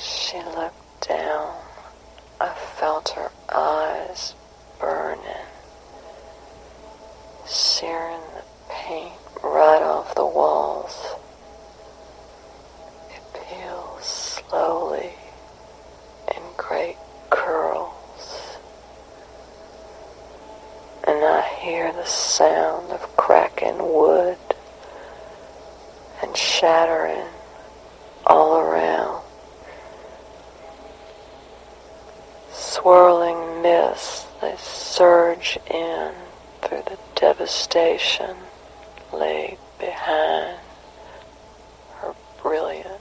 She looked down. I felt her eyes burning, searing the paint right off the walls. It peels slowly in great curls, and I hear the sound of cracking wood and shattering all around. Swirling mists, they surge in through the devastation laid behind her brilliant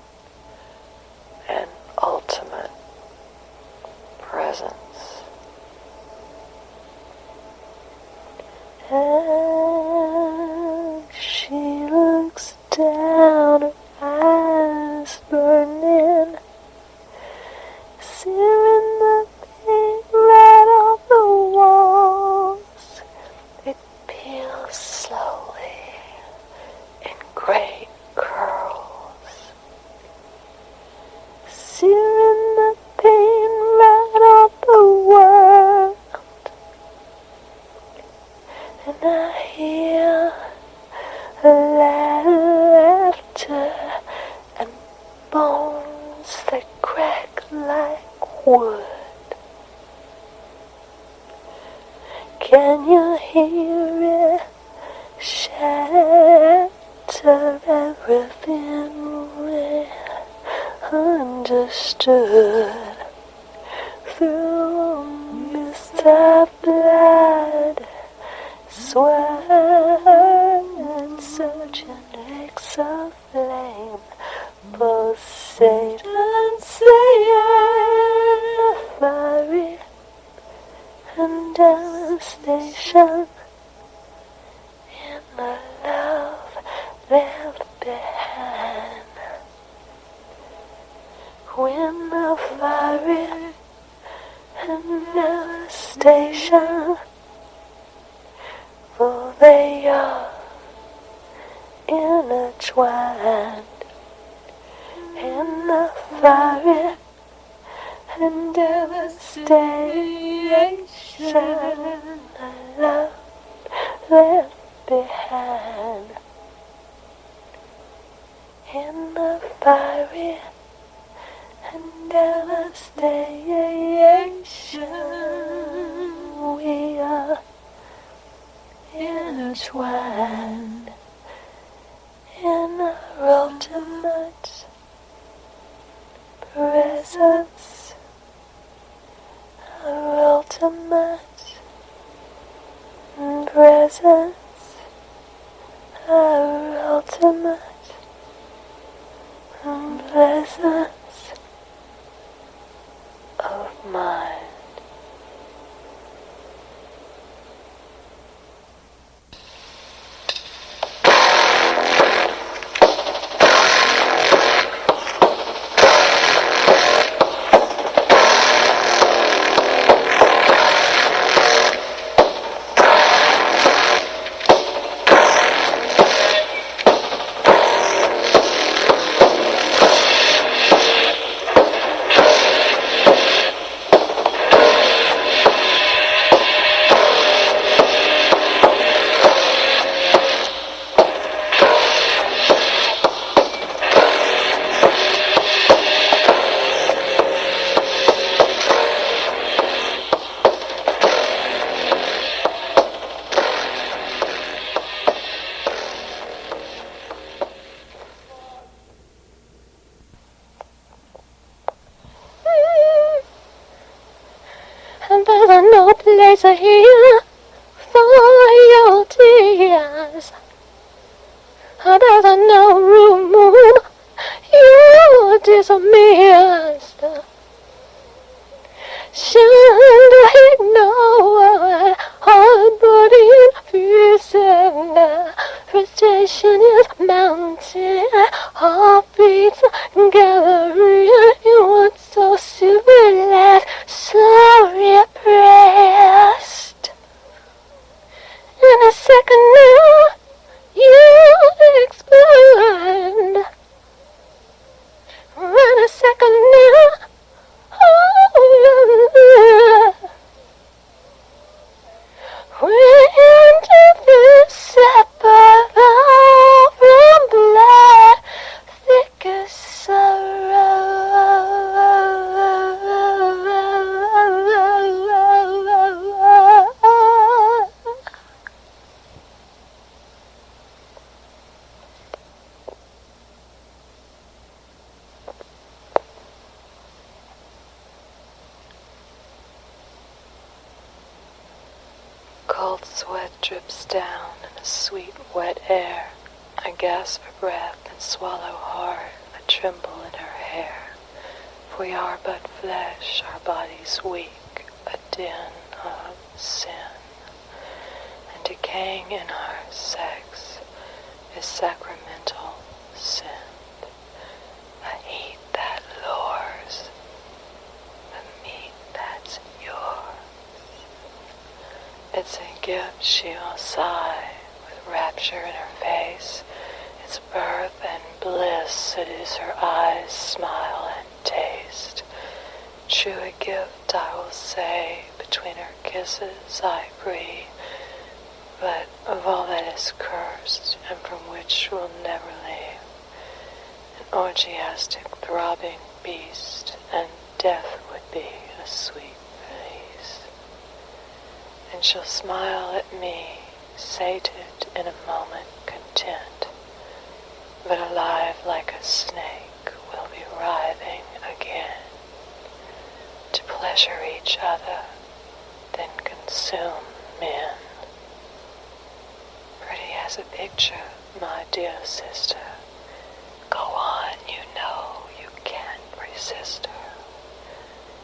and ultimate presence. And she looks down, her eyes burning, searing the paint right off the walls. It peels slowly in great curls, searing the paint right off the world. And I hear laughter and bones that crack like wood. Can you hear it shatter everything we understood through a mist of blood, sweat and surging lakes of flame, pulsate and say fiery and devastation in the love left behind. When the fiery and devastation, for they are intertwined in the fiery and devastation, the love left behind. In the fiery and devastation, we are intertwined in our ultimate presence, our ultimate presence, our ultimate presence of mind. And there's no place here for your tears. There's no room, you dismissed. Shouldn't ignore heart-burning fears and frustration is mounting. Heartbeats gathering, you want so civilized, so repressed. In a second now, you explode. In a second now, cold sweat drips down in the sweet, wet air. I gasp for breath and swallow hard, a tremble in her hair. For we are but flesh, our bodies weak, a den of sin. And decaying in our sex is sacramental sin. A heat that lures, the meat that's yours. It's a gift she will sigh, with rapture in her face. Its birth and bliss seduce her eyes, smile and taste. True a gift, I will say, between her kisses I agree, but of all that is cursed, and from which we'll never leave, an orgiastic throbbing beast, and death would be a sweet release. And she'll smile at me, sated in a moment content, but alive like a snake will be writhing again, to pleasure each other, then consume men. Pretty as a picture, my dear sister. Go on, you know you can't resist her.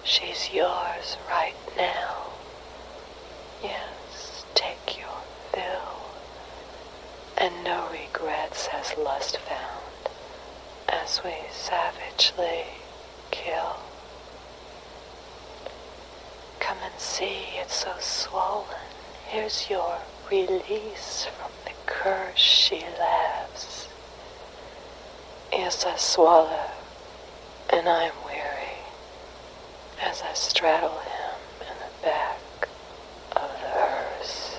She's yours right now. Yes, take your fill. And no regrets has lust found, as we savagely kill. Come and see, it's so swollen. Here's your release from the curse, she laughs. Yes, I swallow, and I am weary, as I straddle him in the back of the hearse.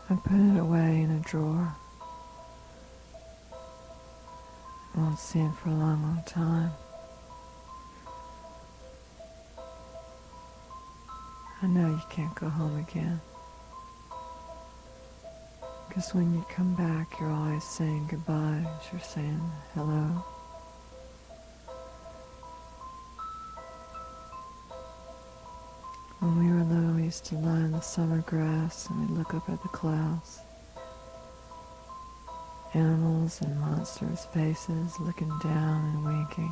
I put it away in a drawer. I won't see it for a long, long time. I know you can't go home again. Because when you come back, you're always saying goodbye as you're saying hello. When we were little, we used to lie in the summer grass and we'd look up at the clouds. Animals and monsters' faces looking down and winking.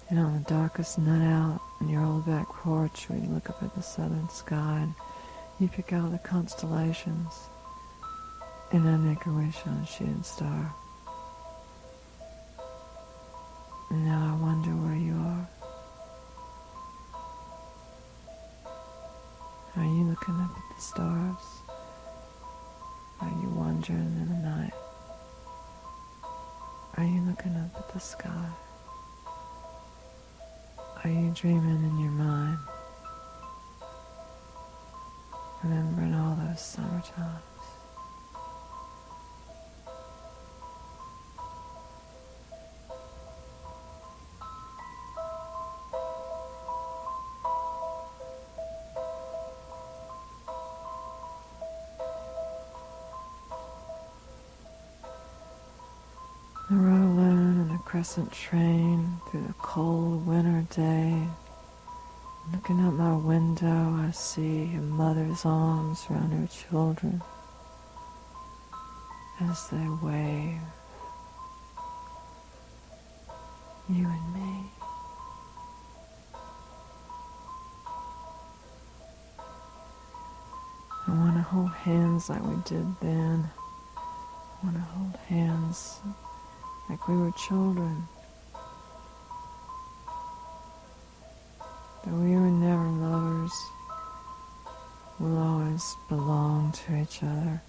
And on the darkest night out on your old back porch, we'd look up at the southern sky and you'd pick out the constellations and I'd make a wish on a shooting star. And now I wonder where you are. Are you looking up at the stars? Are you wandering in the night? Are you looking up at the sky? Are you dreaming in your mind? Remembering all those summer times? I rode alone in a crescent train through the cold winter day. Looking out my window, I see a mother's arms around her children as they wave. You and me. I want to hold hands like we did then. I want to hold hands like we were children. Though we were never lovers, we'll always belong to each other.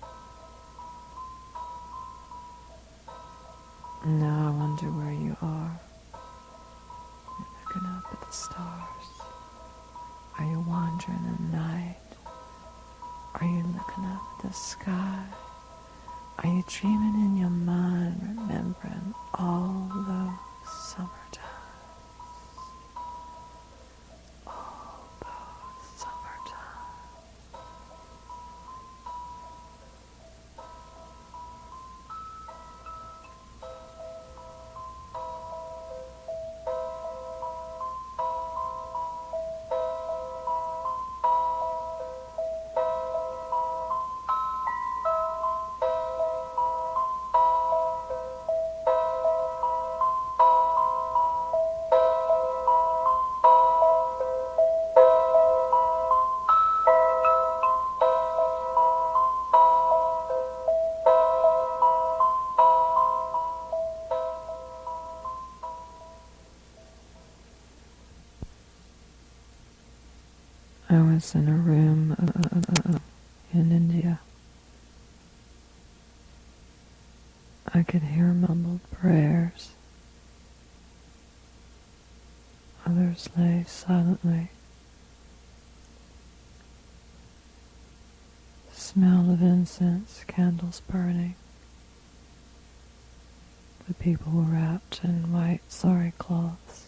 And now I wonder where you are. You're looking up at the stars. Are you wandering in the night? Are you looking up at the sky? Are you dreaming in your mind, remembering all those summertime? All those summertime. I was in a room in India. I could hear mumbled prayers. Others lay silently. Smell of incense, candles burning. The people were wrapped in white sari cloths.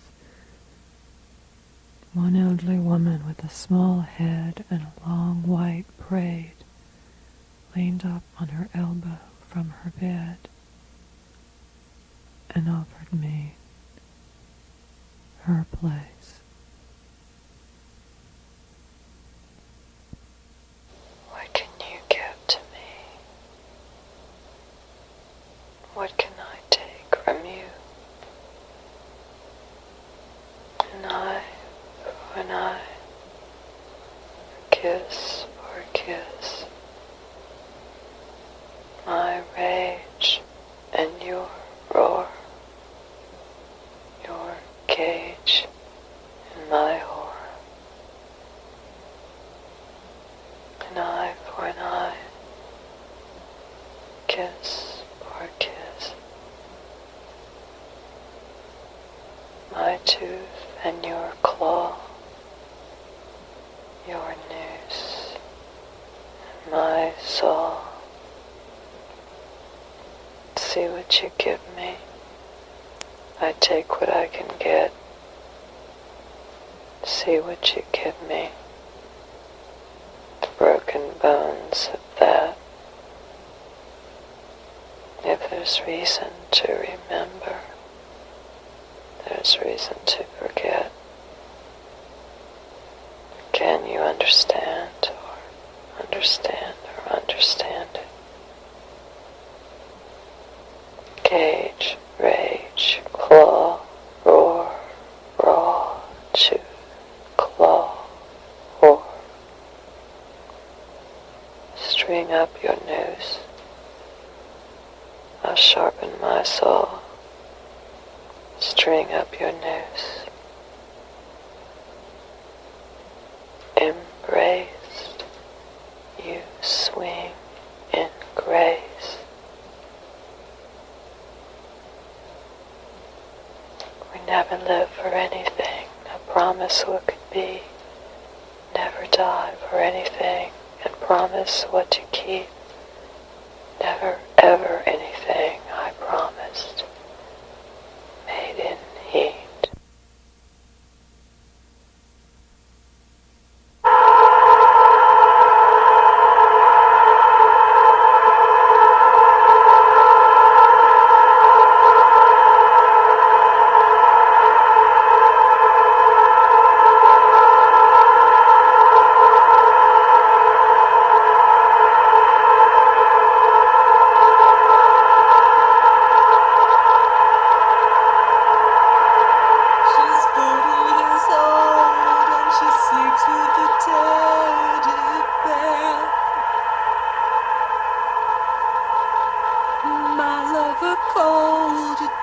One elderly woman with a small head and a long white braid leaned up on her elbow from her bed and offered me her place. What can you give to me? What can I take from you? An eye, a kiss for a kiss. My rage and your roar. Your cage and my horror. An eye for an eye. Kiss for a kiss. My tooth and your claw. Your noose and my saw. See what you give me. I take what I can get. See what you give me. The broken bones of that. If there's reason to remember, there's reason to forget. Can you understand or understand it? Cage, rage, claw, roar, raw, chew, claw, roar. String up your noose. I'll sharpen my saw. String up your noose. Embraced, you swing in grace. We never live for anything, and promise what could be. Never die for anything, and promise what to keep. Never ever anything I promised. Made in heat.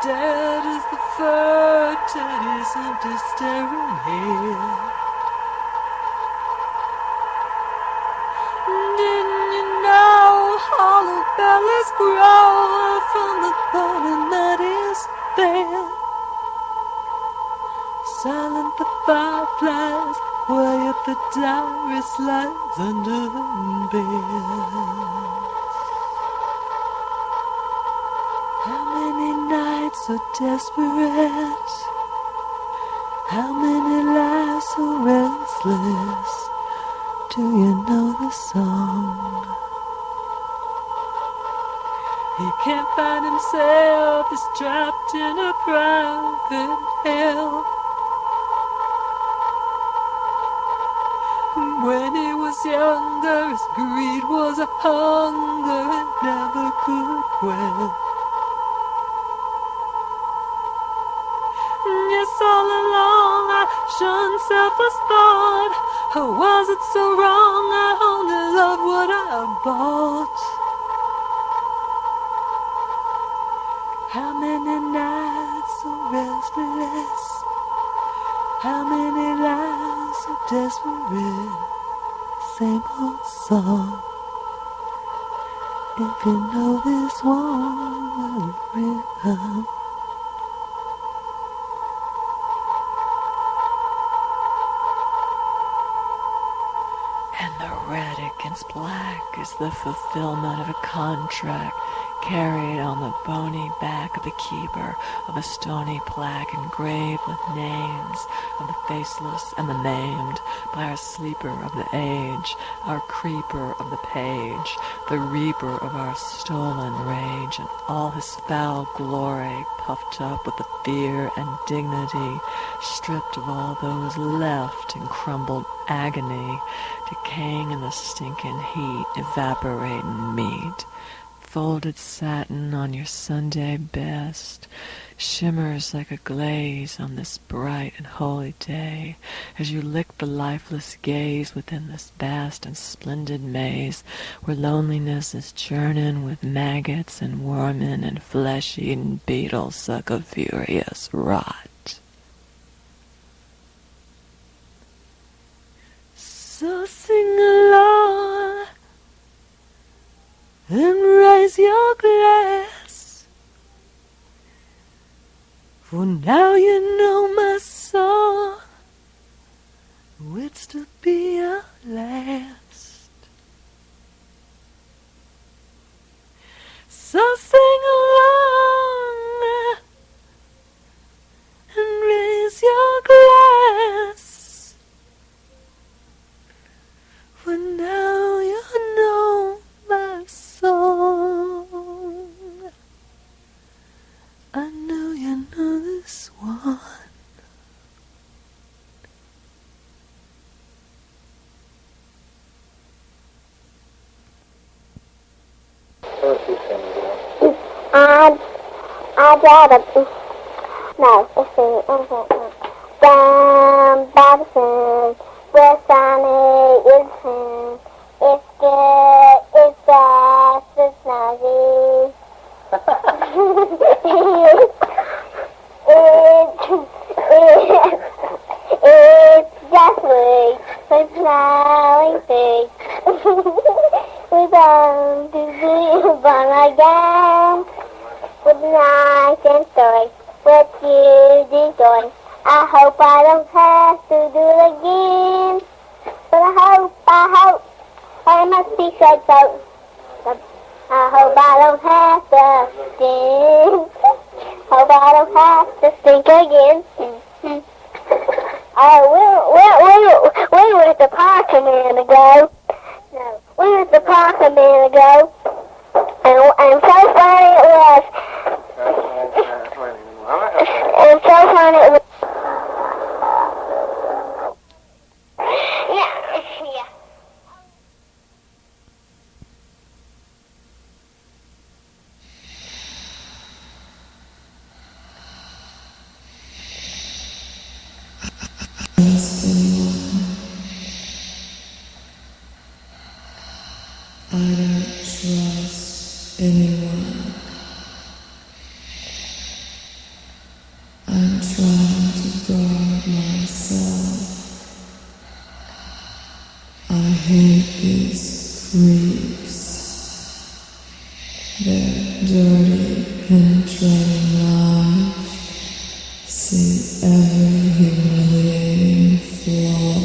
Dead as the fur teddies empty staring here. Didn't you know hollow bellies grow from the burning that is there? Silent the fireflies, quiet the diarist lies under the bed. nights so desperate? How many lives so restless? Do you know the song? He can't find himself, he's trapped in a private hell. When he was younger, his greed was a hunger it never could quell. Yes, all along I shunned selfless thought. Or was it so wrong I only loved what I bought? How many nights so restless? How many lives so desperate? Same old song. If you know this one will rhythm. And the red against black is the fulfillment of a contract carried on the bony back of the keeper of a stony plaque engraved with names of the faceless and the maimed by our sleeper of the age, our creeper of the page, the reaper of our stolen rage, and all his foul glory puffed up with the fear and dignity, stripped of all those left in crumbled agony, decaying in the stinking heat, evaporating meat. Folded satin on your Sunday best shimmers like a glaze on this bright and holy day as you lick the lifeless gaze within this vast and splendid maze where loneliness is churning with maggots and worming and flesh-eating beetles suck a furious rot. So sing along and raise your glass, for now you know my song, it's to be our last. So sing along and raise your glass, for now you know my song. I know you know this one. I got a no, let's see. Down by the sun, where sunny is sun. It's good, it's fast, it's noisy. It's just sweet, with smiling face. We bound to be born again, with nice and story, what you destroy. I hope I don't have to do it again, but I hope, I must be so. I hope I don't have to stink. Hope I don't have to stink again. We were at the park a minute ago. No, we were at the park a minute ago, and so funny it was. And so funny it was. Yeah. I don't trust anyone. I'm trying to guard myself. I hate these creeps. Their dirty, penetrating lies see every humiliating flaw.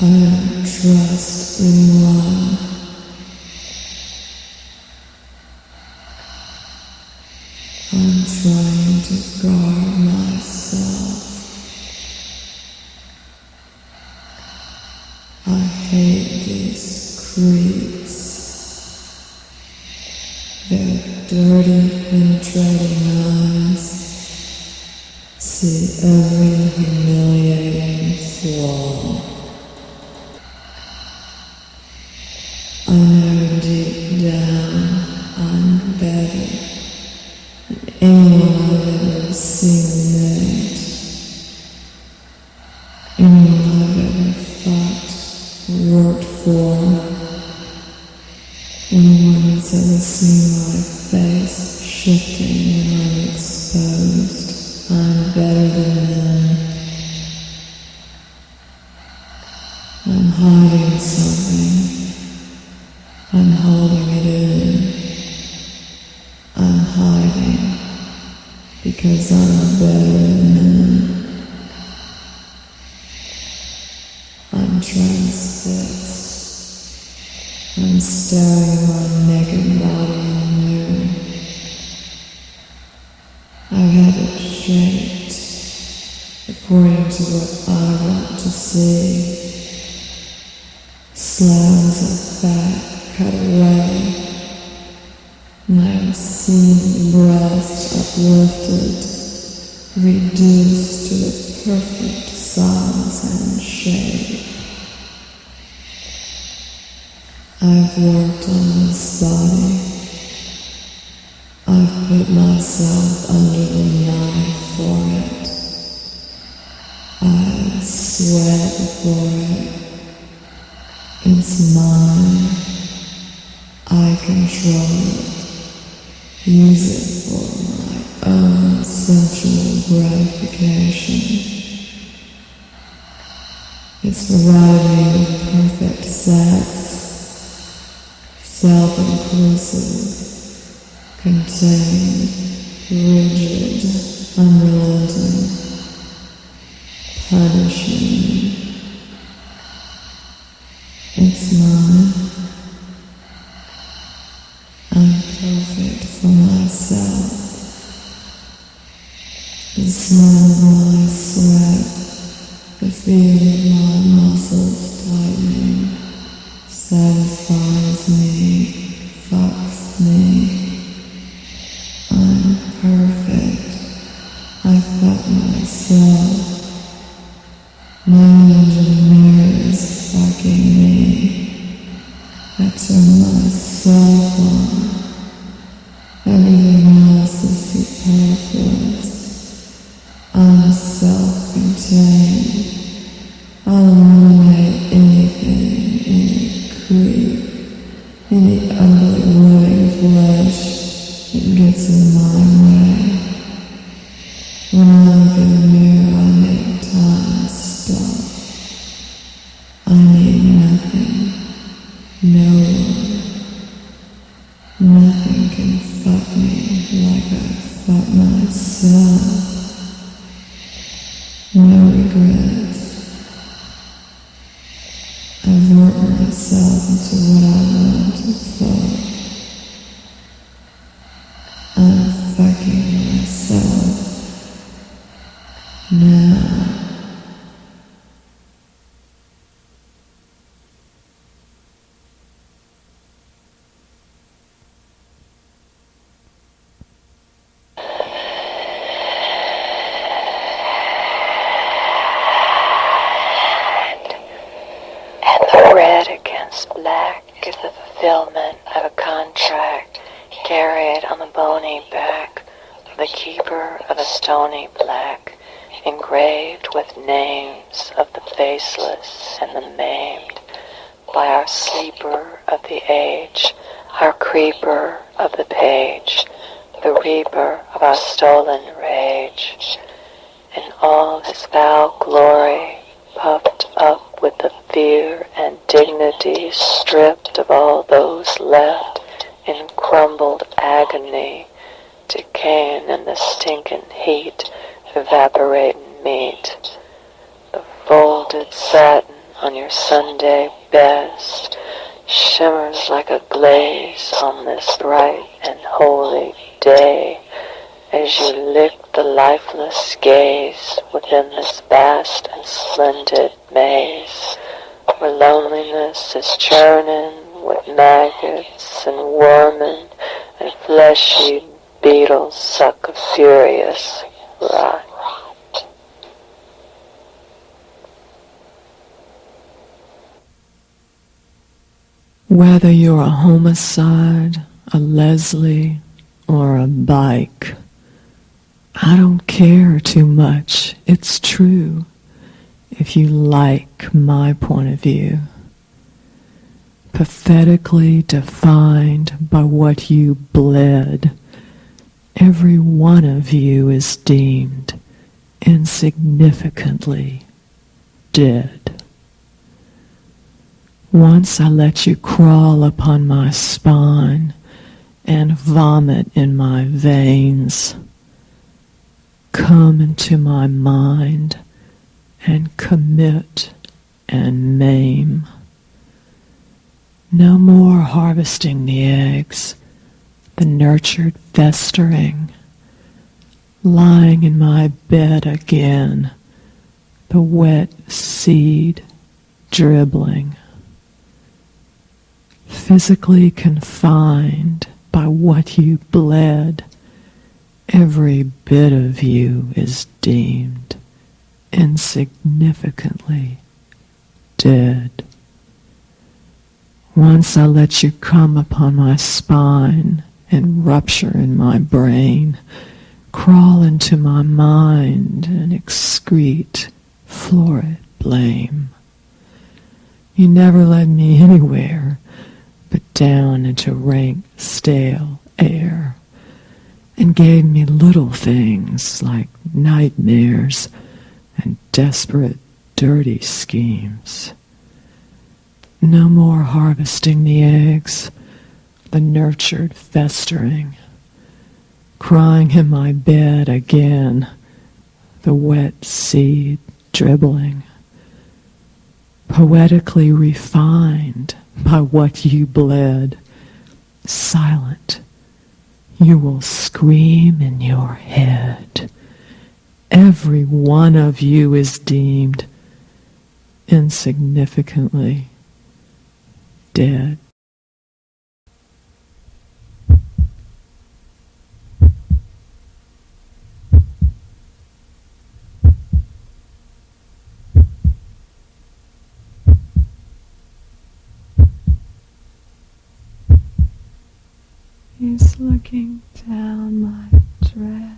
I don't trust anyone. to guard myself. I hate these creeps. Their dirty, penetrating eyes see every humiliating flaw. I know deep down I'm better than anyone I've ever seen met, anyone I've ever fought or worked for, anyone that's ever seen my face shifting when I'm exposed. I'm better than them. I'm hiding something. I'm holding it in. I'm hiding because I'm better than them. I'm transfixed. I'm staring at my naked body in the mirror. I've had it shaped according to what I want to see. Slabs of fat cut away, and I have seen the breast uplifted, reduced to the perfect size and shape. I've worked on this body. I've put myself under the knife for it. I sweat for it. It's mine. I control it. Use it for my own sensual gratification. It's provided me with perfect sex, self-inclusive, contained, rigid, unrelenting, punishing. It's mine. I'm perfect for myself. The smell of my sweat, the feel of my muscles tightening, satisfies me, fucks me. I'm perfect. I fuck myself. No one under the mirror is fucking me. I turn myself on. Everything else is superfluous. I'm self-contained. I'll eliminate anything, any creep, any ugly living flesh that gets in my way. When I look in the mirror, I make time stop. I need nothing, no one. Nothing can fuck me like I fuck myself. No regrets. I've worked myself into what I want to fuck. I'm fucking myself now. Red against black is the fulfillment of a contract carried on the bony back of the keeper of a stony black, engraved with names of the faceless and the maimed, by our sleeper of the age, our creeper of the page, the reaper of our stolen rage. In all his foul glory, puffed up with the fear and dignity, stripped of all those left in crumbled agony, decaying in the stinking heat, evaporating meat. The folded satin on your Sunday best shimmers like a glaze on this bright and holy day, as you lick the lifeless gaze within this vast and splendid maze, where loneliness is churning with maggots and worming and fleshy beetles suck a furious rot. Whether you're a homicide, a Leslie, or a bike, I don't care too much. It's true. If you like my point of view, pathetically defined by what you bled, every one of you is deemed insignificantly dead. Once I let you crawl upon my spine and vomit in my veins, come into my mind and commit and maim. No more harvesting the eggs, the nurtured festering, lying in my bed again, the wet seed dribbling. Physically confined by what you bled, every bit of you is deemed insignificantly dead. Once I let you come upon my spine and rupture in my brain, crawl into my mind and excrete florid blame. You never led me anywhere but down into rank, stale air, and gave me little things like nightmares and desperate, dirty schemes. No more harvesting the eggs, the nurtured festering, crying in my bed again, the wet seed dribbling, poetically refined by what you bled, silent, you will scream in your head. Every one of you is deemed insignificantly dead. He's looking down my dress.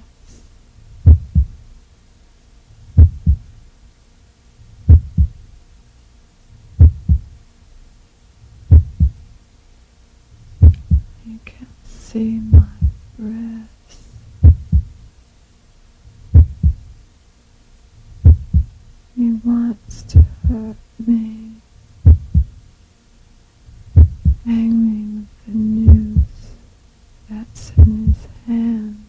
You can see my breasts. He wants to hurt me. Hang me with the noose that's in his hand.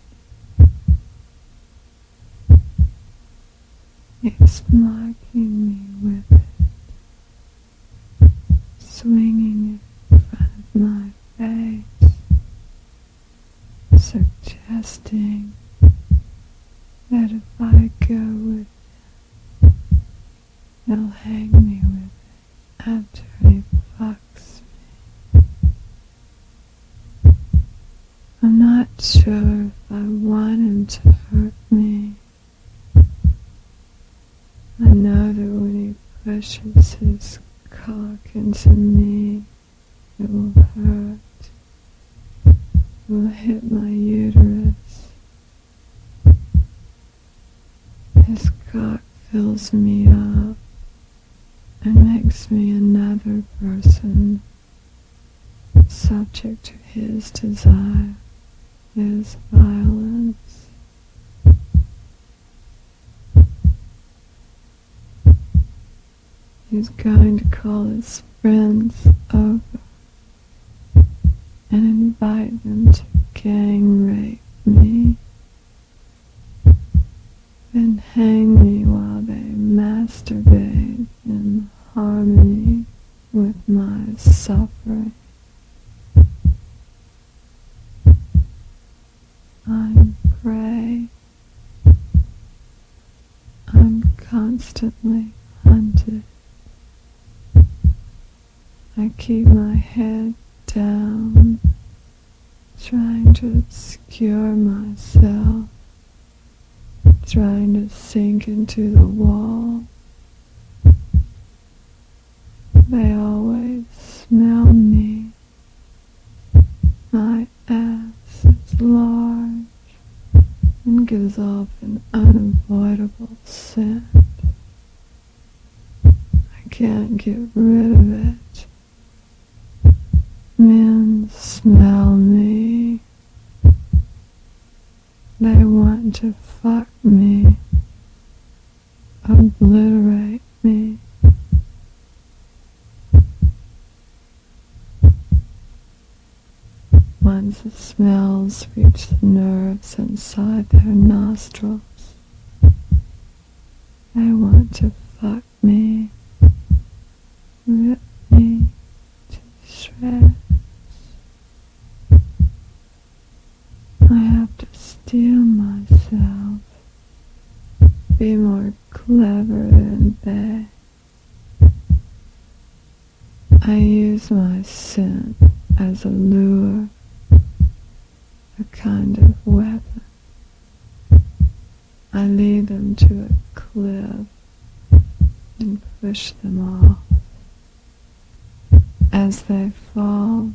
He's marking me with it, swinging it in front of my face, suggesting that if I go with it, he'll hang me with it after he fucks me. I'm not sure if I want him to hurt me. I know that when he pushes his cock into me, it will hurt. It will hit my uterus. His cock fills me up and makes me another person, subject to his desire, his violence. He's going to call his friends over and invite them to gang rape me, then hang me while they masturbate in harmony with my suffering. I'm prey. constantly hunted. I keep my head down, trying to obscure myself, trying to sink into the wall. They always smell me. My ass is large and gives off an unavoidable scent. I can't get rid of it. Men smell me. They want to fuck me, obliterate me. Once the smells reach the nerves inside their nostrils, they want to fuck me, rip me to shreds. I have to steel myself, be more clever than they. I use my scent as a lure, a kind of weapon. I lead them to a cliff and push them off. As they fall,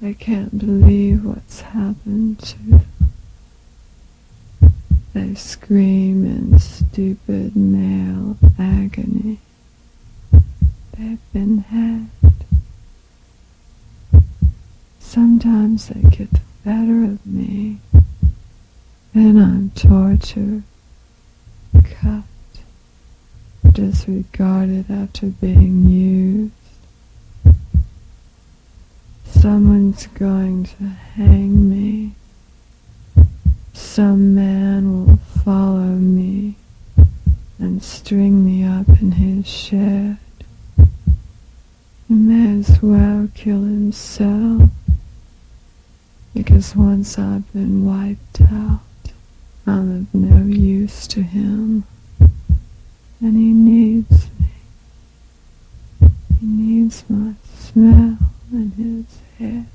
they can't believe what's happened to them. They scream in stupid male agony. They've been had. Sometimes they get the better of me. Then I'm tortured, cut, disregarded after being used. Someone's going to hang me. Some man will follow me and string me up in his shed. He may as well kill himself, because once I've been wiped out, I'm of no use to him, and he needs me. He needs my smell in his head.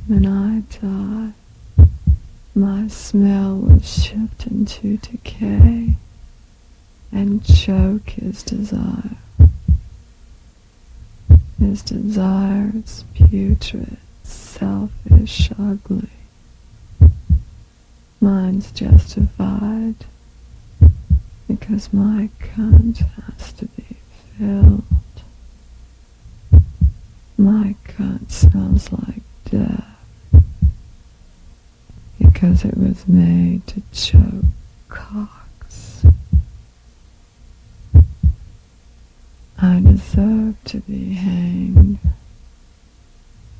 When I die, my smell will shift into decay and choke his desire. His desire is putrid, selfish, ugly. Mine's justified, because my cunt has to be filled. My cunt smells like death, because it was made to choke cocks. I deserve to be hanged,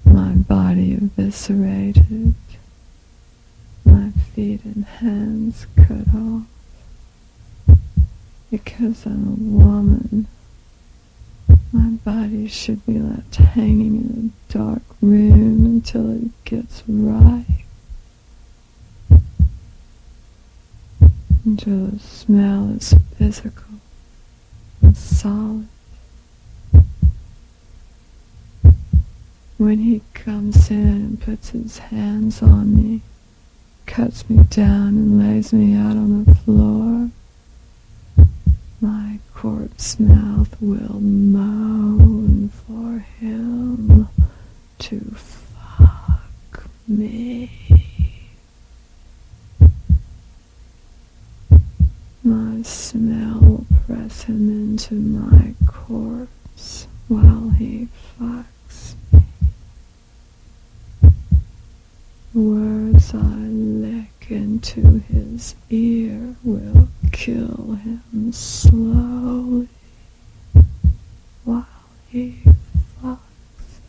my body eviscerated, my feet and hands cut off, because I'm a woman. My body should be left hanging in a dark room until it gets right, until the smell is physical and solid. When he comes in and puts his hands on me, cuts me down and lays me out on the floor, my corpse mouth will moan for him to fuck me. My smell will press him into my corpse while he fucks me. Words I lick into his ear will kill him slowly while he fucks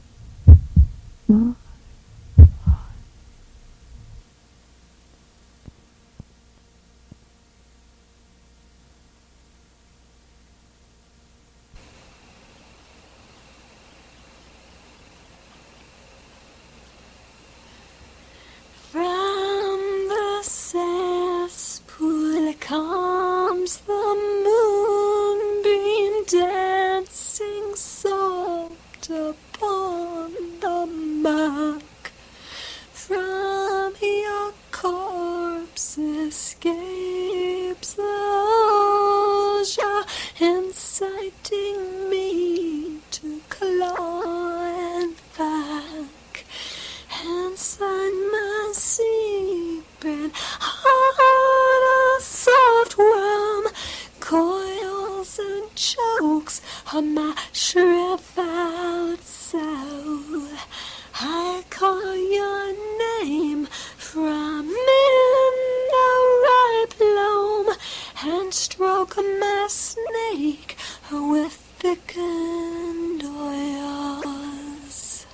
my body. From escapes the jaw, inciting me to claw and back. Inside my seeping heart, a soft worm coils and chokes on my shriveled soul. I call your name from in the ripe loam and stroke my snake with thickened oils.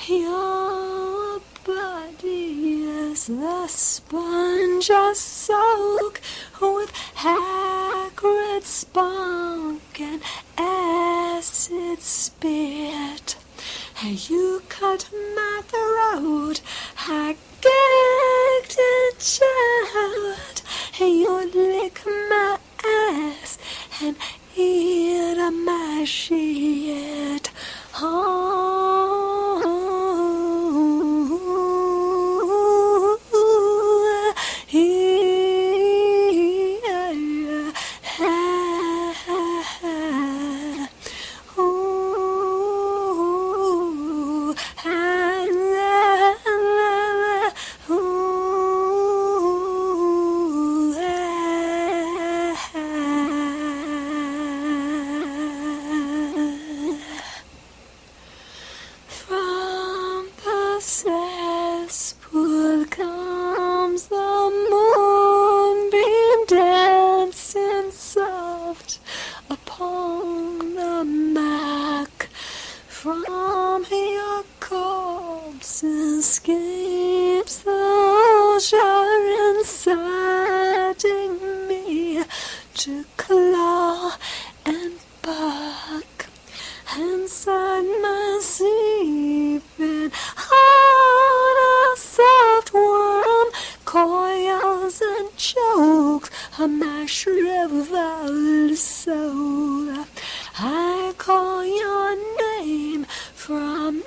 Your body is the sponge I soak with acrid spunk and acid spit. You cut my throat, I gagged and choked. You lick my ass and eat my shit. Cesspool comes the moonbeam dancing soft upon the mac. From your corpse escapes the ocean, inciting me to claw and bark. Inside my seeping heart, a soft worm coils and chokes on my shriveled soul. I call your name from in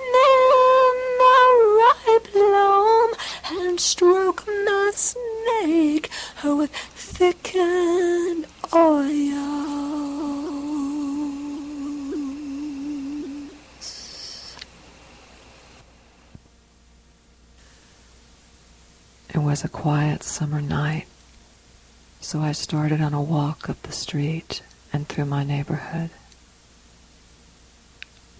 the ripe loam and stroke my snake with thickened oil. It was a quiet summer night, so I started on a walk up the street and through my neighborhood.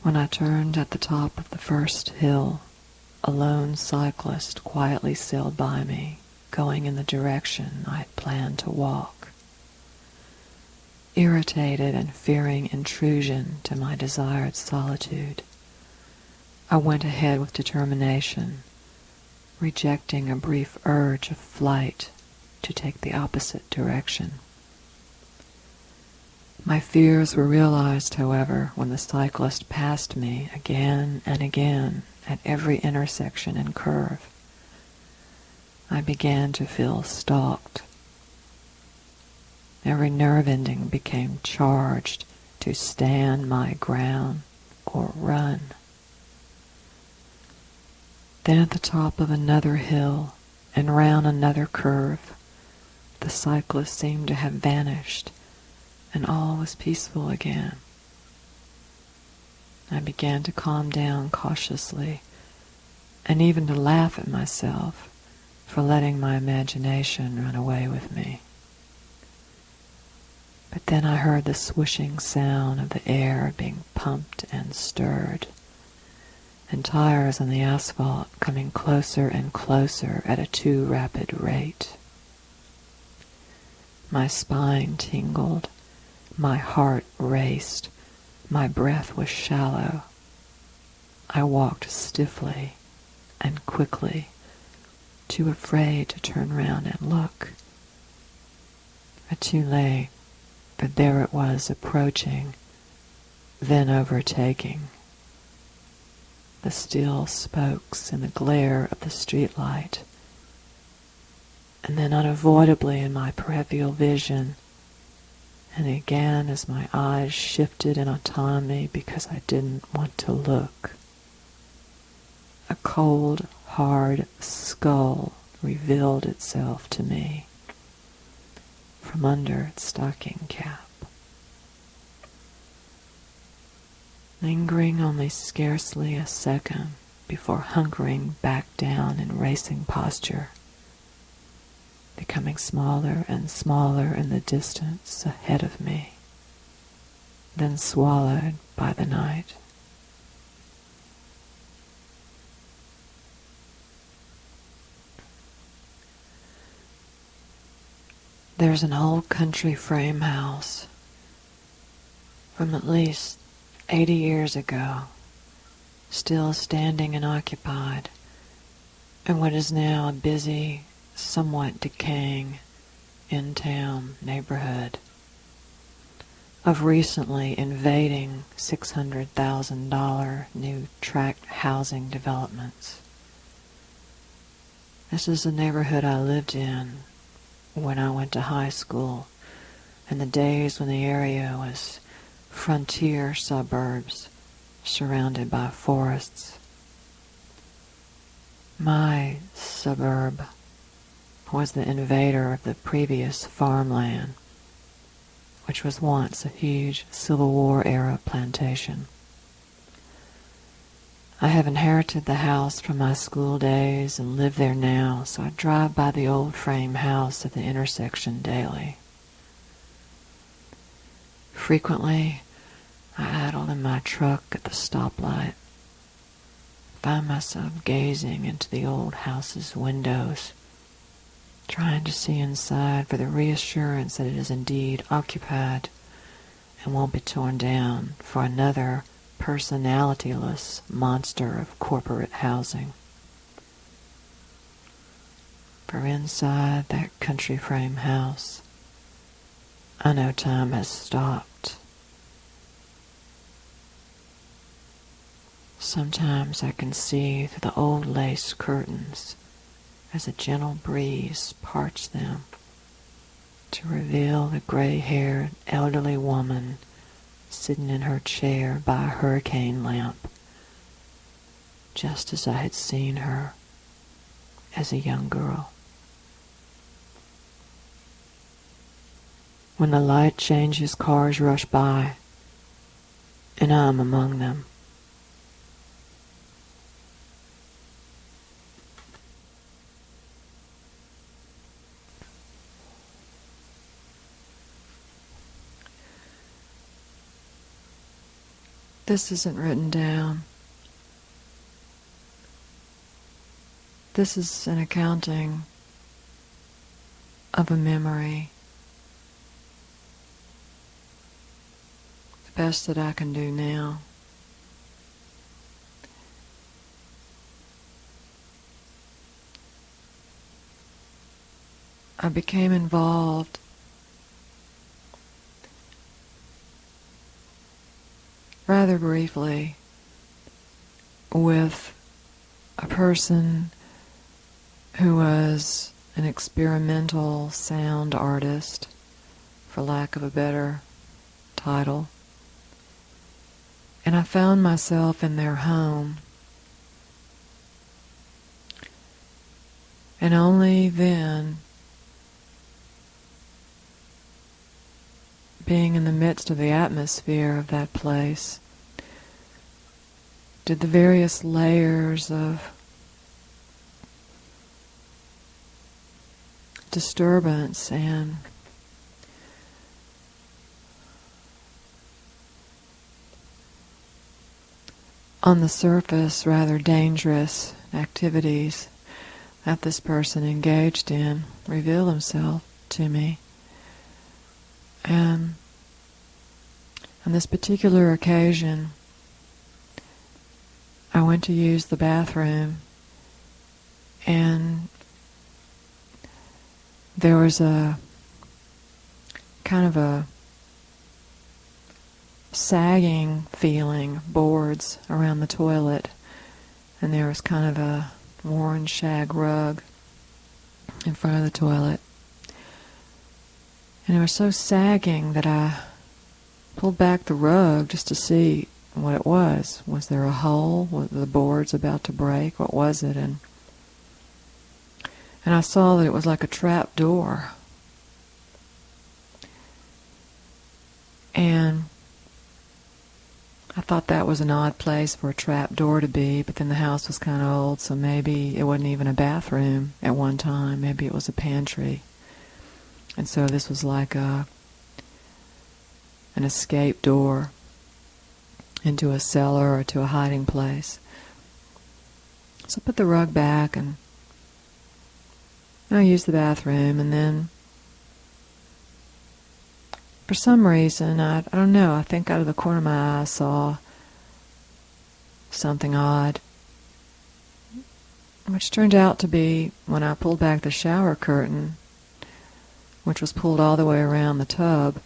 When I turned at the top of the first hill, a lone cyclist quietly sailed by me, going in the direction I had planned to walk. Irritated and fearing intrusion to my desired solitude, I went ahead with determination, rejecting a brief urge of flight to take the opposite direction. My fears were realized, however, when the cyclist passed me again and again at every intersection and curve. I began to feel stalked. Every nerve ending became charged to stand my ground or run. Then at the top of another hill and round another curve, the cyclist seemed to have vanished, and all was peaceful again. I began to calm down cautiously, and even to laugh at myself for letting my imagination run away with me. But then I heard the swishing sound of the air being pumped and stirred, and tires on the asphalt coming closer and closer at a too rapid rate. My spine tingled, my heart raced, my breath was shallow. I walked stiffly and quickly, too afraid to turn round and look. But too late, for there it was approaching, then overtaking. The steel spokes in the glare of the streetlight, and then unavoidably in my peripheral vision, and again as my eyes shifted in autonomy because I didn't want to look. A cold, hard skull revealed itself to me from under its stocking cap, lingering only scarcely a second before hunkering back down in racing posture, becoming smaller and smaller in the distance ahead of me, then swallowed by the night. There's an old country frame house from at least 80 years ago, still standing and occupied in what is now a busy, somewhat decaying in-town neighborhood of recently invading $600,000 new tract housing developments. This is the neighborhood I lived in when I went to high school, in the days when the area was frontier suburbs surrounded by forests. My suburb was the invader of the previous farmland, which was once a huge Civil War-era plantation. I have inherited the house from my school days and live there now, so I drive by the old frame house at the intersection daily. Frequently, I idle in my truck at the stoplight, find myself gazing into the old house's windows, trying to see inside for the reassurance that it is indeed occupied and won't be torn down for another personalityless monster of corporate housing. For inside that country frame house, I know time has stopped. Sometimes I can see through the old lace curtains as a gentle breeze parts them to reveal the gray-haired elderly woman sitting in her chair by a hurricane lamp, just as I had seen her as a young girl. When the light changes, cars rush by, and I am among them. This isn't written down. This is an accounting of a memory. The best that I can do now. I became involved rather briefly with a person who was an experimental sound artist, for lack of a better title. And I found myself in their home. And only then, being in the midst of the atmosphere of that place, did the various layers of disturbance and on the surface rather dangerous activities that this person engaged in reveal themselves to me. And on this particular occasion, I went to use the bathroom, and there was a kind of a sagging feeling, boards around the toilet, and there was kind of a worn shag rug in front of the toilet. And it was so sagging that I pulled back the rug just to see what it was. Was there a hole? Were the boards about to break? What was it? And And I saw that it was like a trap door. And I thought that was an odd place for a trap door to be, but then the house was kind of old, so maybe it wasn't even a bathroom at one time. Maybe it was a pantry. And so this was like an escape door into a cellar or to a hiding place. So I put the rug back and I used the bathroom, and then for some reason, I don't know, I think out of the corner of my eye I saw something odd, which turned out to be when I pulled back the shower curtain, which was pulled all the way around the tub,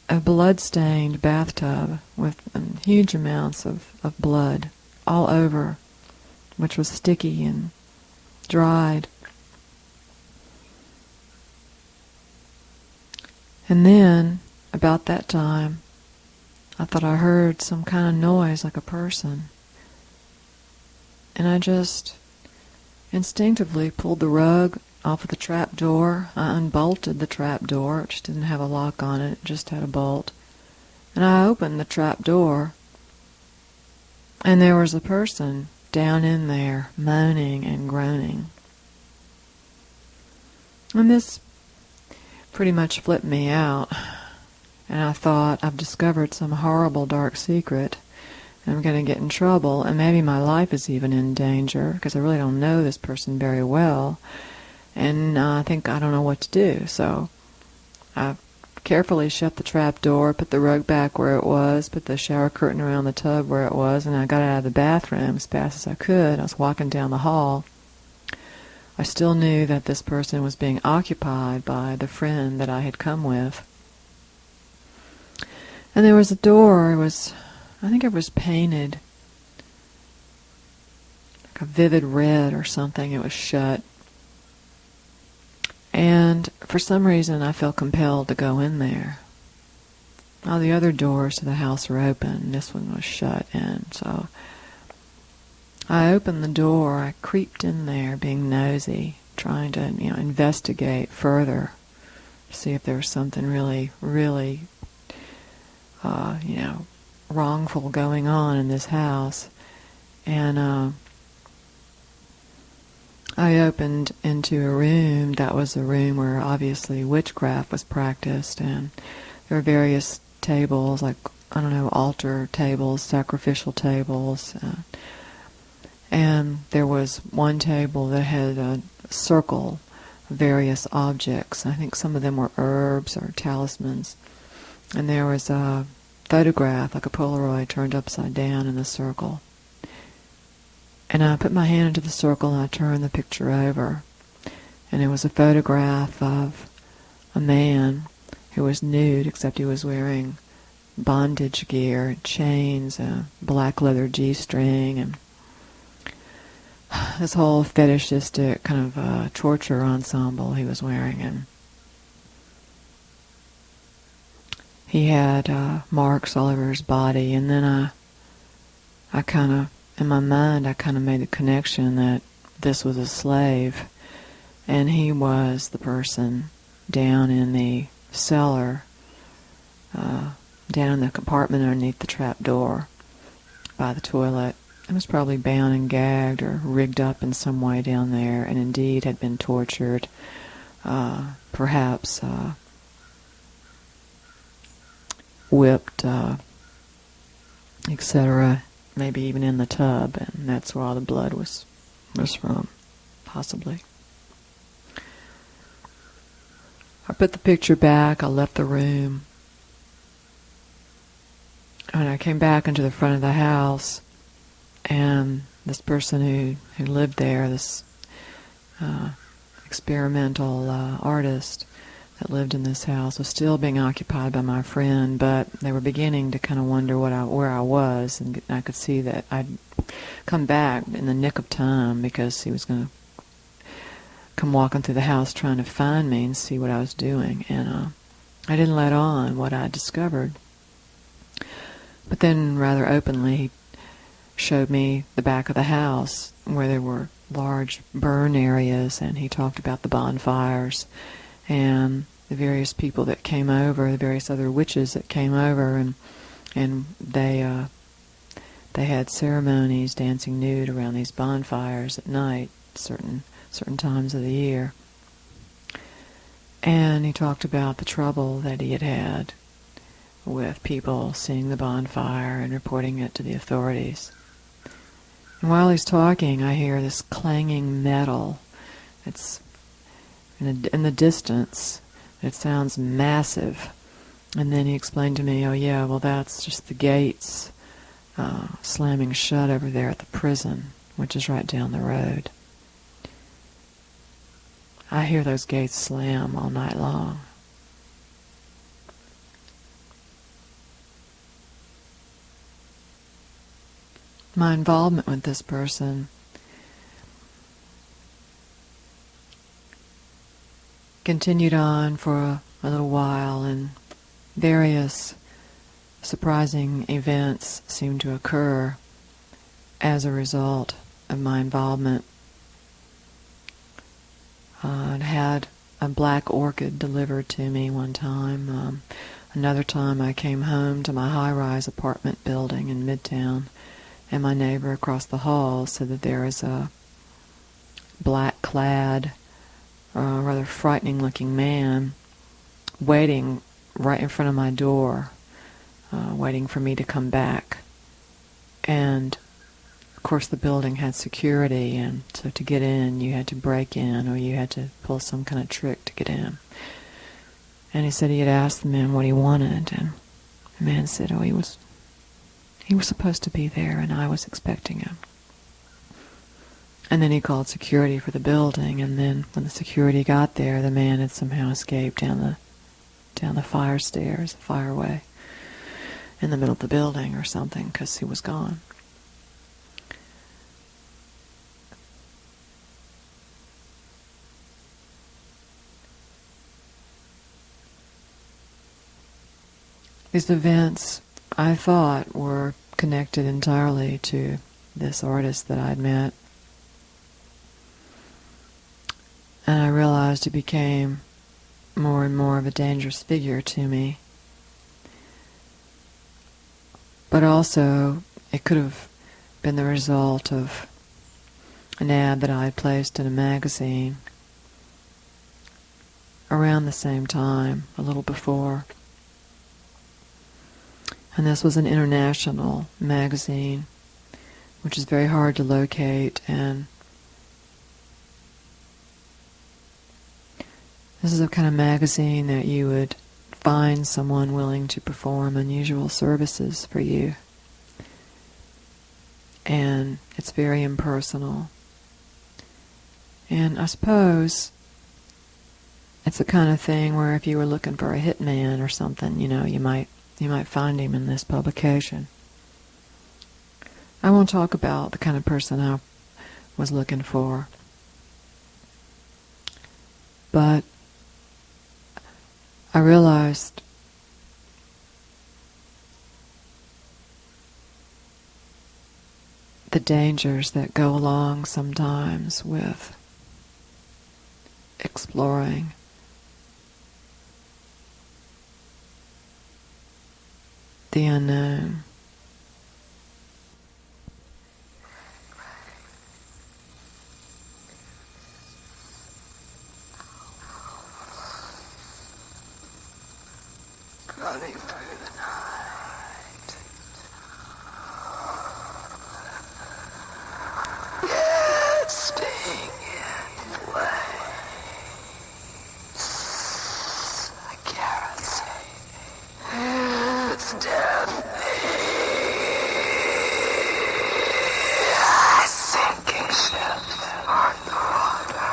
a blood-stained bathtub with huge amounts of blood all over, which was sticky and dried. And then, about that time, I thought I heard some kind of noise like a person. And I just instinctively pulled the rug off of the trap door. I unbolted the trap door, which didn't have a lock on it, it just had a bolt. And I opened the trap door, and there was a person down in there, moaning and groaning. And this pretty much flipped me out, and I thought, I've discovered some horrible dark secret, and I'm going to get in trouble, and maybe my life is even in danger, because I really don't know this person very well, and I think I don't know what to do. So I carefully shut the trap door, put the rug back where it was, put the shower curtain around the tub where it was, and I got out of the bathroom as fast as I could. I was walking down the hall. I still knew that this person was being occupied by the friend that I had come with. And there was a door, I think it was painted like a vivid red or something. It was shut. And for some reason I felt compelled to go in there. All the other doors to the house were open. This one was shut, and so I opened the door. I creeped in there, being nosy, trying to, investigate further, see if there was something really, really, wrongful going on in this house. And I opened into a room that was a room where obviously witchcraft was practiced, and there were various tables, like, altar tables, sacrificial tables, and there was one table that had a circle of various objects. I think some of them were herbs or talismans. And there was a photograph, like a Polaroid, turned upside down in the circle. And I put my hand into the circle and I turned the picture over. And it was a photograph of a man who was nude, except he was wearing bondage gear, chains, a black leather G-string, and this whole fetishistic kind of torture ensemble he was wearing. And he had marks all over his body. And then I kind of, in my mind, I kind of made the connection that this was a slave, and he was the person down in the cellar, down in the compartment underneath the trap door by the toilet. He was probably bound and gagged or rigged up in some way down there, and indeed had been tortured, perhaps whipped, etc., maybe even in the tub, and that's where all the blood was from, possibly. I put the picture back, I left the room, and I came back into the front of the house, and this person who lived there, this experimental artist that lived in this house, was still being occupied by my friend, but they were beginning to kind of wonder where I was, and I could see that I'd come back in the nick of time, because he was going to come walking through the house trying to find me and see what I was doing, and I didn't let on what I discovered. But then, rather openly, he showed me the back of the house, where there were large burn areas, and he talked about the bonfires and the various people that came over, the various other witches that came over, and they had ceremonies, dancing nude around these bonfires at night, certain times of the year. And he talked about the trouble that he had had with people seeing the bonfire and reporting it to the authorities. And while he's talking, I hear this clanging metal. It's in the distance. It sounds massive. And then he explained to me, oh yeah, well that's just the gates slamming shut over there at the prison, which is right down the road. I hear those gates slam all night long. My involvement with this person continued on for a little while, and various surprising events seemed to occur as a result of my involvement. I'd had a black orchid delivered to me one time. Another time I came home to my high-rise apartment building in Midtown, and my neighbor across the hall said that there is a black-clad, rather frightening-looking man waiting right in front of my door, waiting for me to come back. And of course the building had security, and so to get in you had to break in, or you had to pull some kind of trick to get in. And he said he had asked the man what he wanted, and the man said, oh, he was supposed to be there, and I was expecting him. And then he called security for the building, and then when the security got there, the man had somehow escaped down the fire stairs, the fireway, in the middle of the building or something, because he was gone. These events, I thought, were connected entirely to this artist that I'd met. And I realized he became more and more of a dangerous figure to me. But also, it could have been the result of an ad that I had placed in a magazine around the same time, a little before. And this was an international magazine, which is very hard to locate, and this is the kind of magazine that you would find someone willing to perform unusual services for you. And it's very impersonal. And I suppose it's the kind of thing where if you were looking for a hitman or something, you might find him in this publication. I won't talk about the kind of person I was looking for, but I realized the dangers that go along sometimes with exploring the unknown. Running through the night. Gasping in flames. A kerosene. It's death. Sinking ships on the water.